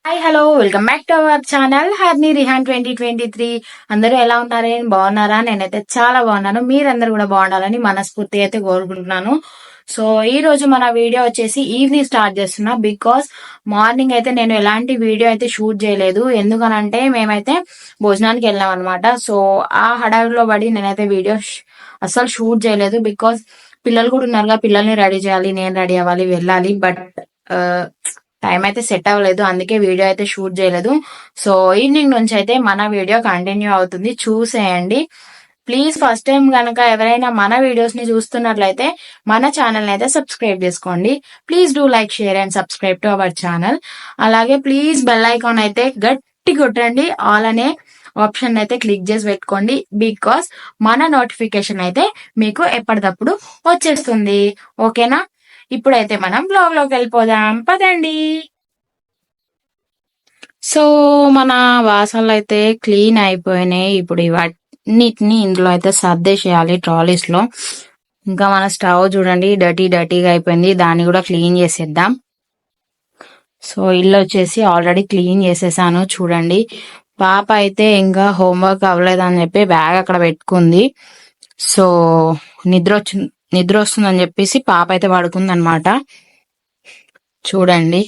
Hi hello welcome back to our channel Harni Rihan 2023. అందరూ ఎలా ఉన్నారే, బాగున్నారా? నేనైతే చాలా బాగున్నాను. మీరందరూ కూడా బాగుండాలని మనస్ఫూర్తిగా అయితే కోరుకుంటున్నాను. సో ఈ రోజు మన వీడియో వచ్చేసి ఈవినింగ్ స్టార్ట్ చేస్తున్నా. బికాస్ మార్నింగ్ అయితే నేను ఎలాంటి వీడియో అయితే షూట్ చేయలేదు. ఎందుకనంటే మేమైతే భోజనానికి వెళ్ళాం అనమాట. సో ఆ హడావిడిలో పడి నేనైతే వీడియో అస్సలు షూట్ చేయలేదు. బికాస్ పిల్లలు కూడా ఉన్నారుగా, పిల్లల్ని రెడీ చేయాలి, నేను రెడీ అవ్వాలి, వెళ్ళాలి. బట్ టైం అయితే సెట్ అవ్వలేదు, అందుకే వీడియో అయితే షూట్ చేయలేదు. సో ఈవినింగ్ నుంచి అయితే మన వీడియో కంటిన్యూ అవుతుంది, చూసేయండి ప్లీజ్. ఫస్ట్ టైం కనుక ఎవరైనా మన వీడియోస్ ని చూస్తున్నట్లయితే మన ఛానల్ అయితే సబ్స్క్రైబ్ చేసుకోండి. Please do like, share and subscribe to our channel. అలాగే ప్లీజ్ బెల్ ఐకాన్ అయితే గట్టి కొట్టండి, ఆల్ అనే ఆప్షన్ అయితే క్లిక్ చేసి పెట్టుకోండి. బికాస్ మన నోటిఫికేషన్ అయితే మీకు ఎప్పటికప్పుడు వచ్చేస్తుంది. ఓకేనా? ఇప్పుడైతే మనం బ్లాగ్ లోకి వెళ్ళిపోదాం, పదండి. సో మన వాసాలు అయితే క్లీన్ అయిపోయినాయి. ఇప్పుడు ఇవన్నిటిని ఇందులో అయితే సర్దేసేయాలి ట్రాలీస్ లో. ఇంకా మన స్టవ్ చూడండి డర్టీగా అయిపోయింది, దాన్ని కూడా క్లీన్ చేసేద్దాం. సో ఇల్లు వచ్చేసి ఆల్రెడీ క్లీన్ చేసేసాను చూడండి. పాప అయితే ఇంకా హోంవర్క్ అవ్వలేదని చెప్పి బ్యాగ్ అక్కడ పెట్టుకుంది. సో నిద్ర వస్తుందని చెప్పేసి పాప అయితే పడుకుంది అనమాట. చూడండి,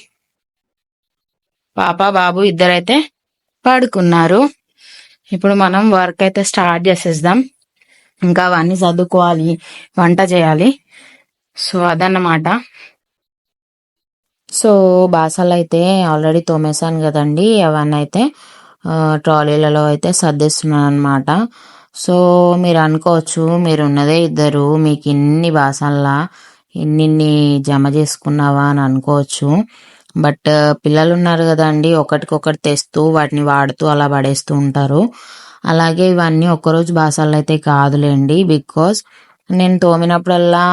పాప బాబు ఇద్దరైతే పడుకున్నారు. ఇప్పుడు మనం వర్క్ అయితే స్టార్ట్ చేసేద్దాం. ఇంకా అవన్నీ చదువుకోవాలి, వంట చేయాలి. సో అదన్నమాట. సో బాసలు అయితే ఆల్రెడీ తోమేశాను కదండి, అవన్నీ అయితే ట్రాలీలలో అయితే సర్దిస్తున్నాను అనమాట. సో మీరు అనుకోవచ్చు, మీరు ఉన్నదే ఇద్దరు, మీకు ఇన్ని బాసల్లా ఇన్ని జమ చేసుకున్నావా అని అనుకోవచ్చు. బట్ పిల్లలు ఉన్నారు కదండి, ఒకటికొకటి తెస్తూ వాటిని వాడుతూ అలా పడేస్తూ ఉంటారు. అలాగే ఇవన్నీ ఒక్కరోజు బాసలు అయితే కాదులేండి. బికాస్ నేను తోమినప్పుడల్లా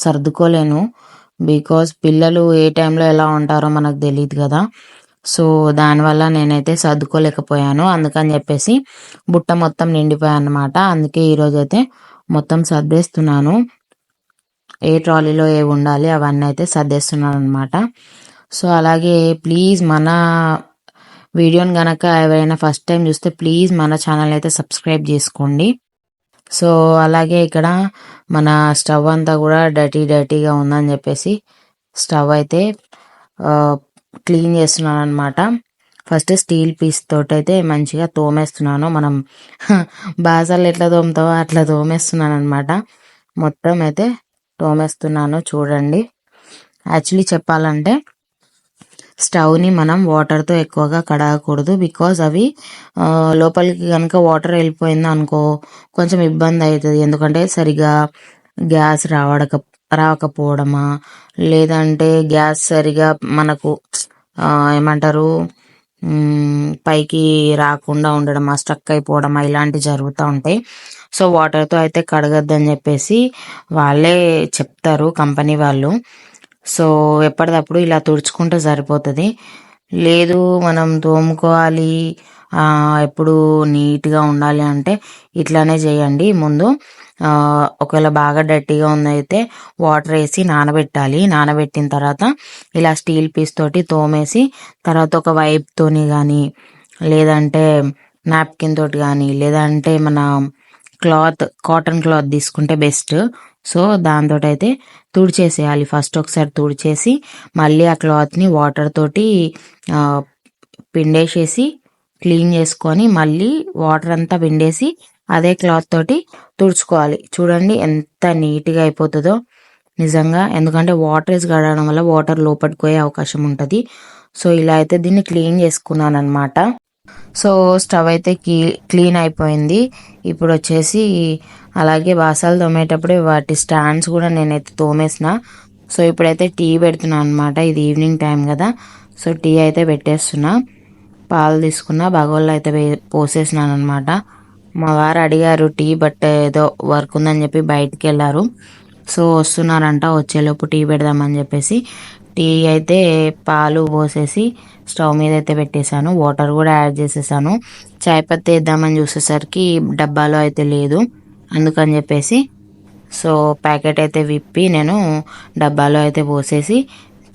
సర్దుకోలేను. బికాస్ పిల్లలు ఏ టైంలో ఎలా ఉంటారో మనకు తెలియదు కదా. సో దానివల్ల నేనైతే సర్దుకోలేకపోయాను. అందుకని చెప్పేసి బుట్ట మొత్తం నిండిపోయాను అనమాట. అందుకే ఈరోజు అయితే మొత్తం సర్దేస్తున్నాను. ఏ ట్రాలీలో ఏ ఉండాలి అవన్నీ అయితే సర్దేస్తున్నాను అనమాట. సో అలాగే ప్లీజ్ మన వీడియోని గనక ఎవరైనా ఫస్ట్ టైం చూస్తే ప్లీజ్ మన ఛానల్ అయితే సబ్స్క్రైబ్ చేసుకోండి. సో అలాగే ఇక్కడ మన స్టవ్ అంతా కూడా డర్టీగా ఉందని చెప్పేసి స్టవ్ అయితే క్లీన్ చేస్తున్నాను అనమాట. ఫస్ట్ స్టీల్ పీస్ తోటి అయితే మంచిగా తోమేస్తున్నాను. మనం బాసాలు ఎట్లా తోముతావో అట్లా తోమేస్తున్నాను అనమాట. మొత్తం అయితే తోమేస్తున్నాను చూడండి. యాక్చువల్లీ చెప్పాలంటే స్టవ్ని మనం వాటర్తో ఎక్కువగా కడగకూడదు. బికాజ్ అవి లోపలికి కనుక వాటర్ వెళ్ళిపోయింది అనుకో కొంచెం ఇబ్బంది అవుతుంది. ఎందుకంటే సరిగా గ్యాస్ రావకపోవడమా, లేదంటే గ్యాస్ సరిగా మనకు ఏమంటారు పైకి రాకుండా ఉండడమా, స్టక్ అయిపోవడమా, ఇలాంటివి జరుగుతూ ఉంటాయి. సో వాటర్తో అయితే కడగద్దని చెప్పేసి వాళ్ళే చెప్తారు, కంపెనీ వాళ్ళు. సో ఎప్పటికప్పుడు ఇలా తుడుచుకుంటే సరిపోతుంది. లేదు మనం తోముకోవాలి, ఎప్పుడు నీట్గా ఉండాలి అంటే ఇట్లానే చేయండి. ముందు ఒకవేళ బాగా డర్టీగా ఉందైతే వాటర్ వేసి నానబెట్టాలి. నానబెట్టిన తర్వాత ఇలా స్టీల్ పీస్ తోటి తోమేసి తర్వాత ఒక వైప్తోని కానీ, లేదంటే నాప్కిన్ తోటి కానీ, లేదంటే మన కాటన్ క్లాత్ తీసుకుంటే బెస్ట్. సో దాంతో అయితే తుడిచేసేయాలి. ఫస్ట్ ఒకసారి తుడిచేసి మళ్ళీ ఆ క్లాత్ని వాటర్ తోటి పిండేసేసి క్లీన్ చేసుకొని మళ్ళీ వాటర్ అంతా పిండేసి అదే క్లాత్ తోటి తుడుచుకోవాలి. చూడండి ఎంత నీట్గా అయిపోతుందో నిజంగా. ఎందుకంటే వాటర్ వేసి కడగడం వల్ల వాటర్ లోపలికి పోయే అవకాశం ఉంటుంది. సో ఇలా అయితే దీన్ని క్లీన్ చేసుకున్నాను అనమాట. సో స్టవ్ అయితే క్లీన్ అయిపోయింది. ఇప్పుడు వచ్చేసి అలాగే బాసాలు తోమేటప్పుడే వాటి స్టాండ్స్ కూడా నేనైతే తోమేసిన. సో ఇప్పుడైతే టీ పెడుతున్నాను అనమాట. ఇది ఈవినింగ్ టైం కదా. సో టీ అయితే పెట్టేస్తున్నా. పాలు తీసుకున్నా, బగోళ్ళు అయితే పోసేసినాను అనమాట. మా వారు అడిగారు టీ, బట్ ఏదో వర్క్ ఉందని చెప్పి బయటికి వెళ్ళారు. సో వస్తున్నారంట, వచ్చేలోపు టీ పెడదామని చెప్పేసి టీ అయితే పాలు పోసేసి స్టవ్ మీద అయితే పెట్టేశాను. వాటర్ కూడా యాడ్ చేసేసాను. చాయ్ పత్తి వేద్దామని చూసేసరికి డబ్బాలో అయితే లేదు, అందుకని చెప్పేసి సో ప్యాకెట్ అయితే విప్పి నేను డబ్బాలో అయితే పోసేసి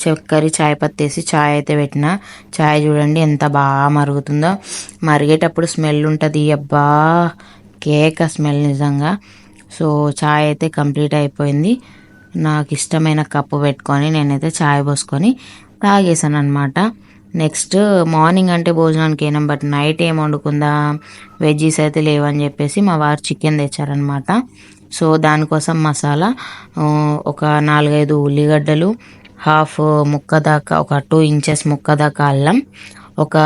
చక్కెర చాయ్ పత్తి వేసి చాయ్ అయితే పెట్టిన. చాయ్ చూడండి ఎంత బాగా మరుగుతుందో. మరిగేటప్పుడు స్మెల్ ఉంటుంది, అబ్బా కేక స్మెల్ నిజంగా. సో చాయ్ అయితే కంప్లీట్ అయిపోయింది. నాకు ఇష్టమైన కప్పు పెట్టుకొని నేనైతే చాయ్ పోసుకొని తాగేసాను అనమాట. నెక్స్ట్ మార్నింగ్ అంటే భోజనానికి ఏనాం, బట్ నైట్ ఏం వండుకుందా, వెజ్జీస్ అయితే లేవని చెప్పేసి మా వారు చికెన్ తెచ్చారనమాట. సో దానికోసం మసాలా ఒక 4-5 ఉల్లిగడ్డలు, హాఫ్ ముక్క దాకా, ఒక 2 ఇంచెస్ ముక్క దాకా అల్లం, ఒక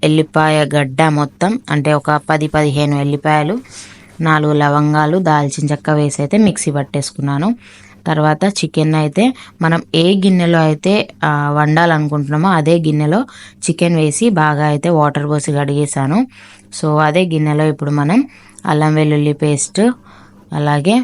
ఎల్లిపాయ గడ్డ మొత్తం అంటే ఒక 10-15 ఎల్లిపాయలు, 4 లవంగాలు, దాల్చిన చెక్క వేసి అయితే మిక్సీ పట్టేసుకున్నాను. తర్వాత చికెన్ అయితే మనం ఏ గిన్నెలో అయితే వండాలనుకుంటున్నామో అదే గిన్నెలో చికెన్ వేసి బాగా అయితే వాటర్ పోసి కడిగేసాను. సో అదే గిన్నెలో ఇప్పుడు మనం అల్లం వెల్లుల్లి పేస్ట్, అలాగే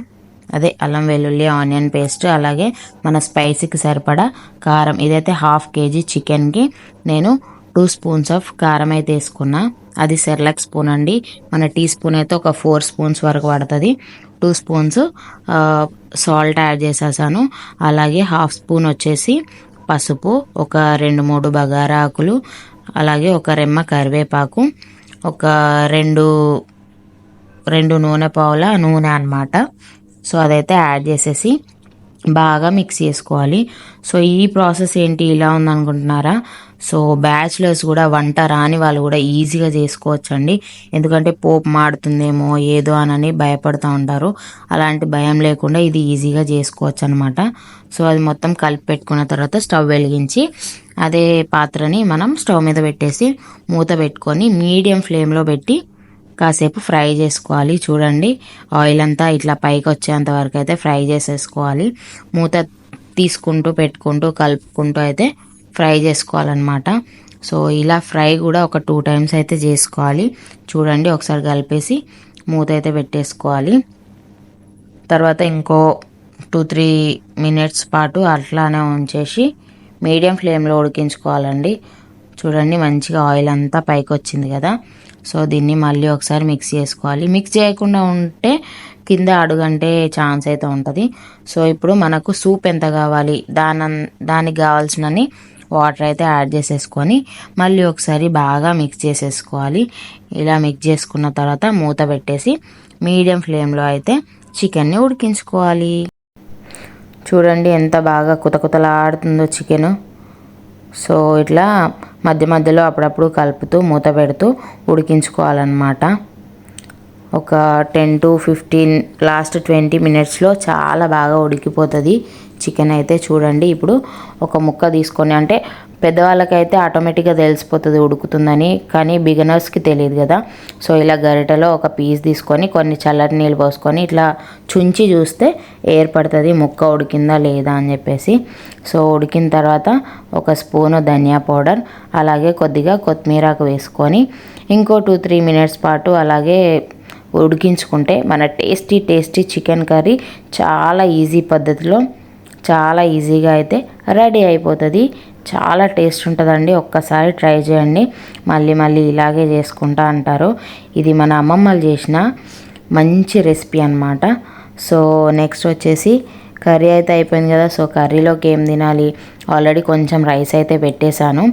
అల్లం వెల్లుల్లి ఆనియన్ పేస్ట్, అలాగే మన స్పైసీకి సరిపడా కారం, ఇదైతే 1/2 kg చికెన్కి నేను 2 స్పూన్స్ ఆఫ్ కారం అయితే వేసుకున్నా. అది సెర్లాక్ స్పూన్ అండి. మన టీ స్పూన్ అయితే ఒక 4 స్పూన్స్ వరకు పడుతుంది. 2 స్పూన్స్ సాల్ట్ యాడ్ చేసేసాను. అలాగే 1/2 స్పూన్ వచ్చేసి పసుపు, ఒక 2-3 బగారా ఆకులు, అలాగే ఒక రెమ్మ కరివేపాకు, ఒక 2 నూనె పావుల నూనె అన్నమాట. సో అదైతే యాడ్ చేసేసి బాగా మిక్స్ చేసుకోవాలి. సో ఈ ప్రాసెస్ ఏంటి ఇలా ఉందనుకుంటున్నారా? సో బ్యాచిలర్స్ కూడా, వంట రాని వాళ్ళు కూడా ఈజీగా చేసుకోవచ్చండి. ఎందుకంటే పోపు మాడుతుందేమో ఏదో అని భయపడుతూ ఉంటారు. అలాంటి భయం లేకుండా ఇది ఈజీగా చేసుకోవచ్చు అనమాట. సో అది మొత్తం కలిపి పెట్టుకున్న తర్వాత స్టవ్ వెలిగించి అదే పాత్రని మనం స్టవ్ మీద పెట్టేసి మూత పెట్టుకొని మీడియం ఫ్లేమ్లో పెట్టి కాసేపు ఫ్రై చేసుకోవాలి. చూడండి ఆయిల్ అంతా ఇట్లా పైకి వచ్చేంత వరకు అయితే ఫ్రై చేసేసుకోవాలి. మూత తీసుకుంటూ పెట్టుకుంటూ కలుపుకుంటూ అయితే ఫ్రై చేసుకోవాలన్నమాట. సో ఇలా ఫ్రై కూడా ఒక 2 times అయితే చేసుకోవాలి. చూడండి ఒకసారి కలిపేసి మూత అయితే పెట్టేసుకోవాలి. తర్వాత ఇంకో 2-3 minutes పాటు అట్లానే ఉంచేసి మీడియం ఫ్లేమ్లో ఉడికించుకోవాలండి. చూడండి మంచిగా ఆయిల్ అంతా పైకి వచ్చింది కదా. సో దీన్ని మళ్ళీ ఒకసారి మిక్స్ చేసుకోవాలి. మిక్స్ చేయకుండా ఉంటే కింద అడుగంటే ఛాన్స్ అయితే ఉంటుంది. సో ఇప్పుడు మనకు సూప్ ఎంత కావాలి దానికి కావాల్సినన్ని వాటర్ అయితే యాడ్ చేసేసుకొని మళ్ళీ ఒకసారి బాగా మిక్స్ చేసేసుకోవాలి. ఇలా మిక్స్ చేసుకున్న తర్వాత మూత పెట్టేసి మీడియం ఫ్లేమ్లో అయితే చికెన్ని ఉడికించుకోవాలి. చూడండి ఎంత బాగా కుతకుతలాడుతుందో చికెను. సో ఇట్లా మధ్య మధ్యలో అప్పుడప్పుడు కలుపుతూ మూత పెడుతూ ఉడికించుకోవాలన్నమాట. ఒక 10-15 లాస్ట్ 20 minutesలో చాలా బాగా ఉడికిపోతుంది చికెన్ అయితే. చూడండి ఇప్పుడు ఒక ముక్క తీసుకొని, అంటే పెద్దవాళ్ళకైతే ఆటోమేటిక్గా తెలిసిపోతుంది ఉడుకుతుందని, కానీ బిగినర్స్కి తెలియదు కదా. సో ఇలా గరిటెలో ఒక పీస్ తీసుకొని కొన్ని చల్లటి నీళ్ళు పోసుకొని ఇట్లా చుంచి చూస్తే ఏర్పడుతుంది ముక్క ఉడికిందా లేదా అని చెప్పేసి. సో ఉడికిన తర్వాత ఒక స్పూను ధనియా పౌడర్, అలాగే కొద్దిగా కొత్తిమీరాకు వేసుకొని ఇంకో 2-3 minutes పాటు అలాగే ఉడికించుకుంటే మన టేస్టీ చికెన్ కర్రీ చాలా ఈజీ పద్ధతిలో చాలా ఈజీగా అయితే రెడీ అయిపోతుంది. చాలా టేస్ట్ ఉంటుందండి. ఒక్కసారి ట్రై చేయండి. మళ్ళీ ఇలాగే చేసుకుంటా అంటారు. ఇది మన అమ్మమ్మలు చేసిన మంచి రెసిపీ అన్నమాట. సో నెక్స్ట్ వచ్చేసి కర్రీ అయితే అయిపోయింది కదా. సో కర్రీలోకి ఏం తినాలి, ఆల్రెడీ కొంచెం రైస్ అయితే పెట్టేశాను.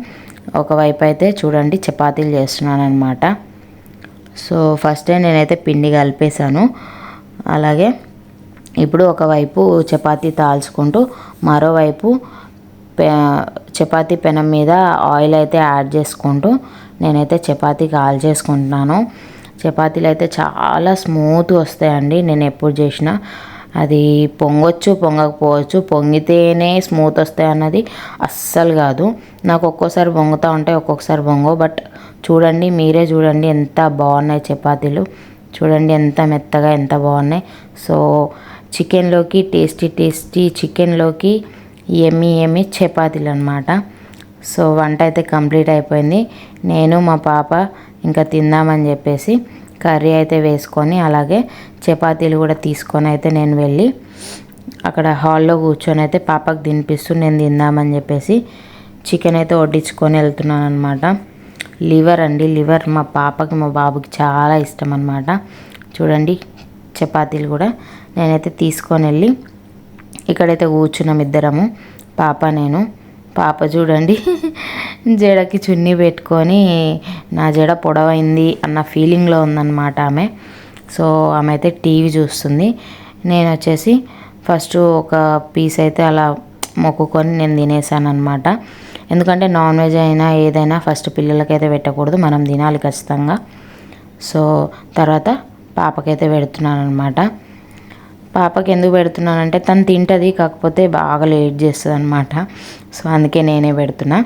ఒకవైపు అయితే చూడండి చపాతీలు చేస్తున్నాను అనమాట. సో ఫస్ట్ నేనైతే పిండి కలిపేశాను. అలాగే ఇప్పుడు ఒకవైపు చపాతీ తాల్చుకుంటూ మరోవైపు చపాతీ పెనం మీద ఆయిల్ అయితే యాడ్ చేసుకుంటూ నేనైతే చపాతీ కాల్ చేసుకుంటున్నాను. చపాతీలు అయితే చాలా స్మూత్ వస్తాయండి. నేను ఎప్పుడు చేసినా అది పొంగొచ్చు పొంగకపోవచ్చు, పొంగితేనే స్మూత్ వస్తాయి అన్నది అస్సలు కాదు. నాకు ఒక్కోసారి పొంగుతూ ఉంటాయి, ఒక్కొక్కసారి పొంగవు. బట్ చూడండి, మీరే చూడండి ఎంత బాగున్నాయి చపాతీలు. చూడండి ఎంత మెత్తగా ఎంత బాగున్నాయి. సో చికెన్లోకి టేస్టీ చికెన్లోకి ఎమ్మి చపాతీలు అనమాట. సో వంట అయితే కంప్లీట్ అయిపోయింది. నేను మా పాప ఇంకా తిందామని చెప్పేసి కర్రీ అయితే వేసుకొని అలాగే చపాతీలు కూడా తీసుకొని అయితే నేను వెళ్ళి అక్కడ హాల్లో కూర్చొని అయితే పాపకు తినిపిస్తూ నేను తిందామని చెప్పేసి చికెన్ అయితే వడ్డించుకొని వెళ్తున్నాను అనమాట. లివర్ అండి, లివర్ మా పాపకి మా బాబుకి చాలా ఇష్టం అనమాట. చూడండి చపాతీలు కూడా నేనైతే తీసుకొని వెళ్ళి ఇక్కడైతే కూర్చున్నాం ఇద్దరము, పాప నేను. పాప చూడండి జడకి చున్నీ పెట్టుకొని నా జడ పొడవైంది అన్న ఫీలింగ్లో ఉందన్నమాట ఆమె. సో ఆమె అయితే టీవీ చూస్తుంది. నేను వచ్చేసి ఫస్ట్ ఒక పీస్ అయితే అలా మొక్కుకొని నేను తినేసాను అనమాట. ఎందుకంటే నాన్ వెజ్ అయినా ఏదైనా ఫస్ట్ పిల్లలకైతే పెట్టకూడదు, మనం తినాలి ఖచ్చితంగా. సో తర్వాత పాపకైతే పెడుతున్నాను అనమాట. పాపకి ఎందుకు పెడుతున్నానంటే తను తింటుంది, కాకపోతే బాగా లేట్ చేస్తుంది అనమాట. సో అందుకే నేనే పెడుతున్నా.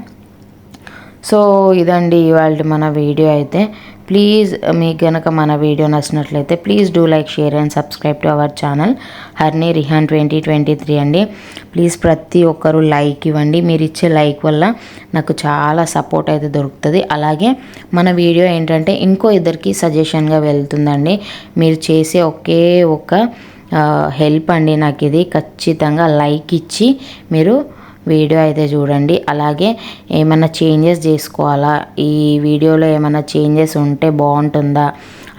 సో ఇదండి ఇవాళ మన వీడియో అయితే. ప్లీజ్ మీకు కనుక మన వీడియో నచ్చినట్లయితే please do like, share and subscribe to our channel Harni Rihan 2023 అండి. ప్లీజ్ ప్రతి ఒక్కరూ లైక్ ఇవ్వండి. మీరు ఇచ్చే లైక్ వల్ల నాకు చాలా సపోర్ట్ అయితే దొరుకుతుంది. అలాగే మన వీడియో ఏంటంటే ఇంకో ఇద్దరికి సజెషన్గా వెళ్తుందండి. మీరు చేసే ఒకే ఒక హెల్ప్ అండి నాకు ఇది. ఖచ్చితంగా లైక్ ఇచ్చి మీరు వీడియో అయితే చూడండి. అలాగే ఏమైనా చేంజెస్ చేసుకోవాలా, ఈ వీడియోలో ఏమైనా చేంజెస్ ఉంటే బాగుంటుందా,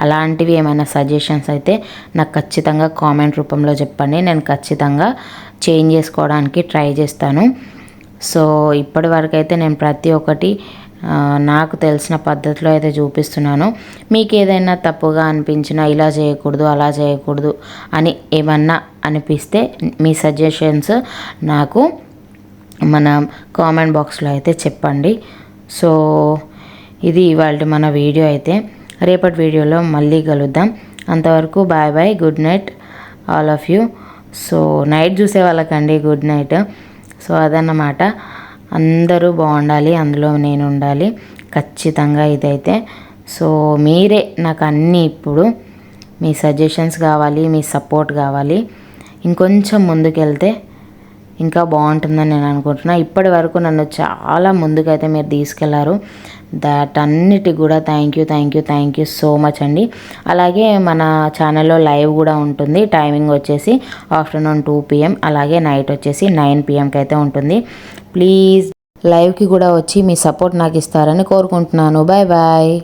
అలాంటివి ఏమైనా సజెషన్స్ అయితే నాకు ఖచ్చితంగా కామెంట్ రూపంలో చెప్పండి. నేను ఖచ్చితంగా చేంజ్ చేసుకోవడానికి ట్రై చేస్తాను. సో ఇప్పటి వరకు అయితే నేను ప్రతి ఒక్కటి నాకు తెలిసిన పద్ధతిలో అయితే చూపిస్తున్నాను. మీకు ఏదైనా తప్పుగా అనిపించినా ఇలా చేయకూడదు అలా చేయకూడదు అని ఏమన్నా అనిపిస్తే మీ సజెషన్స్ నాకు మన కామెంట్ బాక్స్లో అయితే చెప్పండి. సో ఇది ఇవాళ మన వీడియో అయితే. రేపటి వీడియోలో మళ్ళీ కలుద్దాం. అంతవరకు bye bye, good night all of you. So night చూసే వాళ్ళకండి గుడ్ నైట్. సో అదన్నమాట. అందరూ బాగుండాలి, అందులో నేను ఉండాలి ఖచ్చితంగా ఇదైతే. సో మీరే నాకు అన్నీ, ఇప్పుడు మీ సజెషన్స్ కావాలి, మీ సపోర్ట్ కావాలి. ఇంకొంచెం ముందుకెళ్తే ఇంకా బాగుంటుందని నేను అనుకుంటున్నా. ఇప్పటి వరకు నన్ను చాలా ముందుకైతే మీరు తీసుకెళ్లారు. అన్నిటికి కూడా థ్యాంక్ యూ సో మచ్ అండి. అలాగే మన ఛానల్లో లైవ్ కూడా ఉంటుంది. టైమింగ్ వచ్చేసి ఆఫ్టర్నూన్ 2 PM, అలాగే నైట్ వచ్చేసి 9 PMకి అయితే ఉంటుంది. ప్లీజ్ లైవ్కి కూడా వచ్చి మీ సపోర్ట్ నాకు ఇస్తారని కోరుకుంటున్నాను. Bye bye.